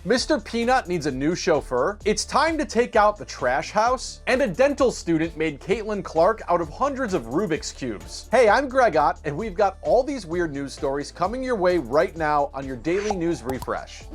Mr. Peanut needs a new chauffeur, it's time to take out the trash house, and a dental student made Caitlin Clark out of hundreds of Rubik's Cubes. Hey, I'm Greg Ott, and we've got all these weird news stories coming your way right now on your daily news refresh.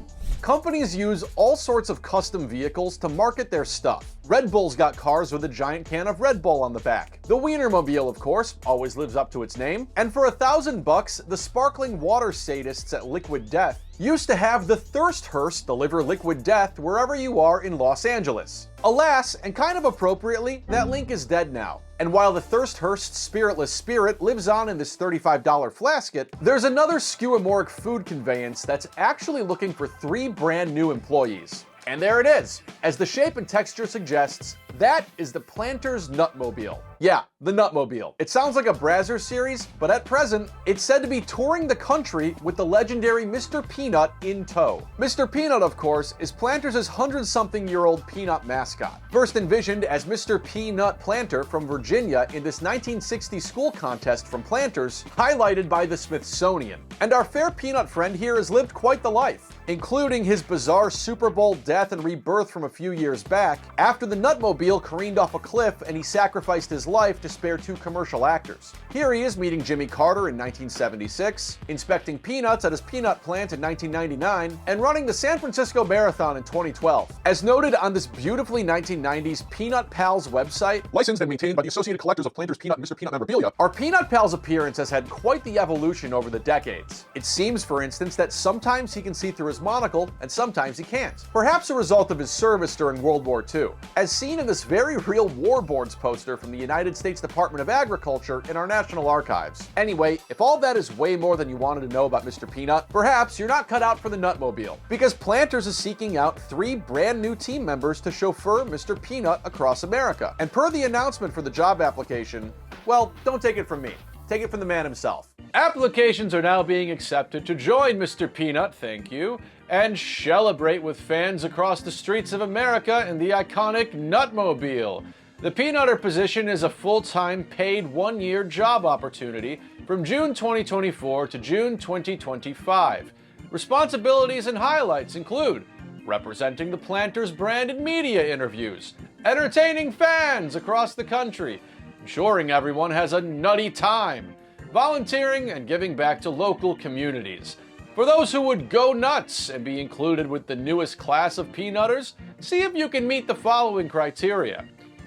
Companies use all sorts of custom vehicles to market their stuff. Red Bull's got cars with a giant can of Red Bull on the back. The Wienermobile, of course, always lives up to its name. And for $1,000, the sparkling water sadists at Liquid Death used to have the Thirst Hearse deliver liquid death wherever you are in Los Angeles. Alas, and kind of appropriately, that link is dead now. And while the Thirst Hearse's spiritless spirit lives on in this $35 flasket, there's another skeuomorphic food conveyance that's actually looking for 3 brand new employees. And there it is. As the shape and texture suggests, that is the Planters Nutmobile. Yeah, the Nutmobile. It sounds like a Brazzers series, but at present, it's said to be touring the country with the legendary Mr. Peanut in tow. Mr. Peanut, of course, is Planters' 100-something-year-old peanut mascot. First envisioned as Mr. Peanut Planter from Virginia in this 1960 school contest from Planters, highlighted by the Smithsonian. And our fair peanut friend here has lived quite the life, including his bizarre Super Bowl death and rebirth from a few years back, after the Nutmobile careened off a cliff and he sacrificed his life to spare 2 commercial actors. Here he is meeting Jimmy Carter in 1976, inspecting peanuts at his peanut plant in 1999, and running the San Francisco Marathon in 2012. As noted on this beautifully 1990s Peanut Pals website, licensed and maintained by the Associated Collectors of Planters Peanut and Mr. Peanut memorabilia, our Peanut Pals appearance has had quite the evolution over the decades. It seems, for instance, that sometimes he can see through his monocle and sometimes he can't. Perhaps a result of his service during World War II, as seen in this very real war boards poster from the United States Department of Agriculture in our National Archives. Anyway, if all that is way more than you wanted to know about Mr. Peanut, perhaps you're not cut out for the Nutmobile, because Planters is seeking out 3 brand new team members to chauffeur Mr. Peanut across America. And per the announcement for the job application, well, don't take it from me. Take it from the man himself. Applications are now being accepted to join Mr. Peanut, thank you, and celebrate with fans across the streets of America in the iconic Nutmobile. The Peanutter position is a full-time, paid 1-year job opportunity from June 2024 to June 2025. Responsibilities and highlights include representing the Planters brand in media interviews, entertaining fans across the country, ensuring everyone has a nutty time, volunteering and giving back to local communities. For those who would go nuts and be included with the newest class of Peanutters, see if you can meet the following criteria: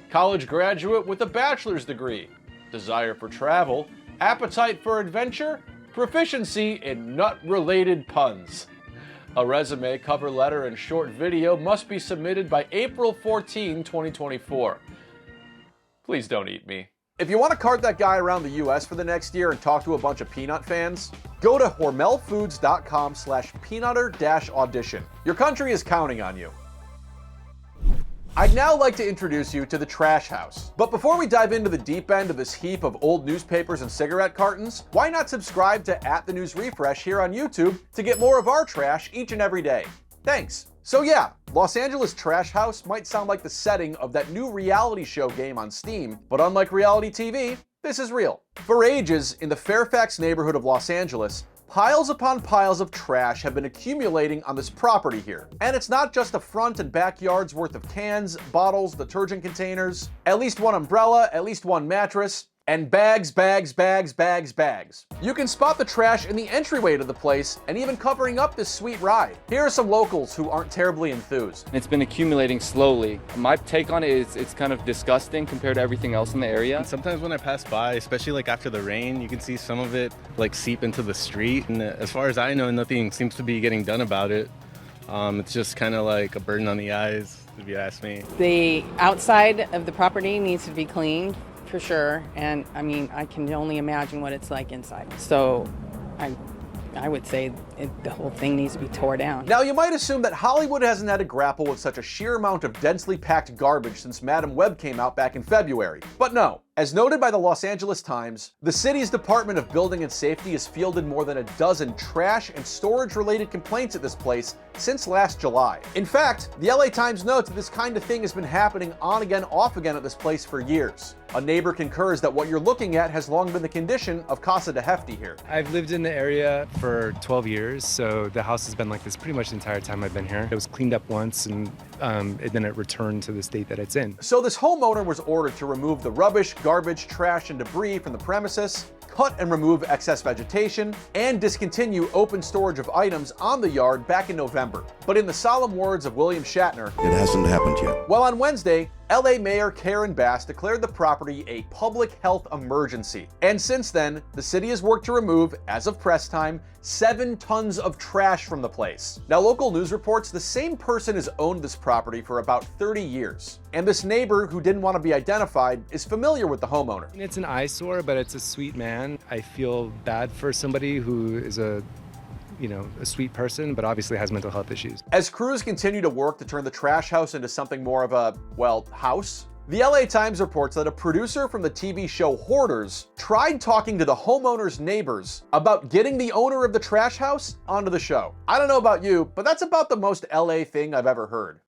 college graduate with a bachelor's degree, desire for travel, appetite for adventure, proficiency in nut-related puns. A resume, cover letter, and short video must be submitted by April 14, 2024. Please don't eat me. If you want to cart that guy around the US for the next year and talk to a bunch of Peanut fans, go to hormelfoods.com/peanutter-audition. Your country is counting on you. I'd now like to introduce you to the trash house. But before we dive into the deep end of this heap of old newspapers and cigarette cartons, why not subscribe to @TheNewsRefresh here on YouTube to get more of our trash each and every day? Thanks. So yeah, Los Angeles Trash House might sound like the setting of that new reality show game on Steam, but unlike reality TV, this is real. For ages, in the Fairfax neighborhood of Los Angeles, piles upon piles of trash have been accumulating on this property here. And it's not just a front and backyard's worth of cans, bottles, detergent containers, at least one umbrella, at least one mattress, and bags. You can spot the trash in the entryway to the place and even covering up this sweet ride. Here are some locals who aren't terribly enthused. It's been accumulating slowly. My take on it is it's kind of disgusting compared to everything else in the area. And sometimes when I pass by, especially like after the rain, you can see some of it like seep into the street. And as far as I know, nothing seems to be getting done about it. It's just kind of like a burden on the eyes, if you ask me. The outside of the property needs to be cleaned, for sure, and I mean, I can only imagine what it's like inside. So I would say the whole thing needs to be tore down. Now, you might assume that Hollywood hasn't had to grapple with such a sheer amount of densely packed garbage since Madam Web came out back in February. But no, As noted by the Los Angeles Times, the city's Department of Building and Safety has fielded more than a dozen trash and storage-related complaints at this place since last July. In fact, the LA Times notes that this kind of thing has been happening on again, off again at this place for years. A neighbor concurs that what you're looking at has long been the condition of Casa de Hefty here. I've lived in the area for 12 years, so the house has been like this pretty much the entire time I've been here. It was cleaned up once and then it returned to the state that it's in. So this homeowner was ordered to remove the rubbish, garbage, trash, and debris from the premises, cut and remove excess vegetation, and discontinue open storage of items on the yard back in November. But in the solemn words of William Shatner, it hasn't happened yet. Well, on Wednesday, LA Mayor Karen Bass declared the property a public health emergency. And since then, the city has worked to remove, as of press time, 7 tons of trash from the place. Now, local news reports the same person has owned this property for about 30 years. And this neighbor, who didn't want to be identified, is familiar with the homeowner. It's an eyesore, but it's a sweet man. I feel bad for somebody who is a sweet person, but obviously has mental health issues. As crews continue to work to turn the trash house into something more of a, well, house, the LA Times reports that a producer from the TV show Hoarders tried talking to the homeowner's neighbors about getting the owner of the trash house onto the show. I don't know about you, but that's about the most LA thing I've ever heard.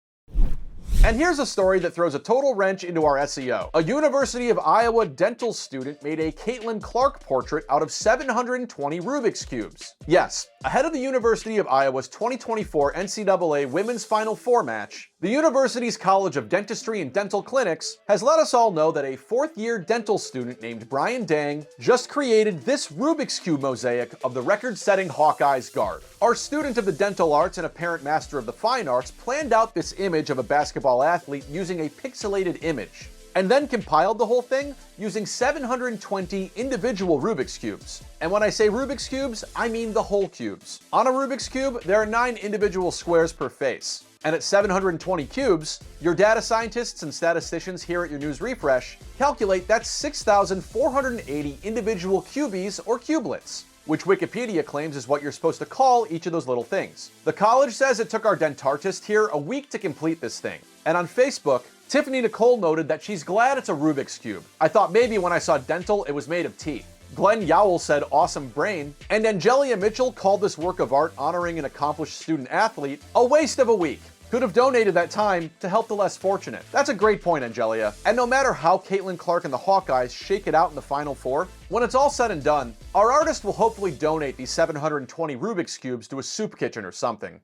And here's a story that throws a total wrench into our SEO. A University of Iowa dental student made a Caitlin Clark portrait out of 720 Rubik's Cubes. Yes, ahead of the University of Iowa's 2024 NCAA Women's Final Four match, the university's College of Dentistry and Dental Clinics has let us all know that a fourth-year dental student named Brian Dang just created this Rubik's Cube mosaic of the record-setting Hawkeyes guard. Our student of the dental arts and apparent master of the fine arts planned out this image of a basketball athlete using a pixelated image, and then compiled the whole thing using 720 individual Rubik's Cubes. And when I say Rubik's Cubes, I mean the whole cubes. On a Rubik's Cube, there are 9 individual squares per face. And at 720 cubes, your data scientists and statisticians here at your News Refresh calculate that's 6,480 individual cubies or cubelets, which Wikipedia claims is what you're supposed to call each of those little things. The college says it took our dentartist here a week to complete this thing. And on Facebook, Tiffany Nicole noted that she's glad it's a Rubik's Cube. I thought maybe when I saw dental, it was made of teeth. Glenn Yowell said awesome brain, and Angelia Mitchell called this work of art honoring an accomplished student athlete a waste of a week. Could have donated that time to help the less fortunate. That's a great point, Angelia. And no matter how Caitlin Clark and the Hawkeyes shake it out in the Final Four, when it's all said and done, our artist will hopefully donate these 720 Rubik's Cubes to a soup kitchen or something.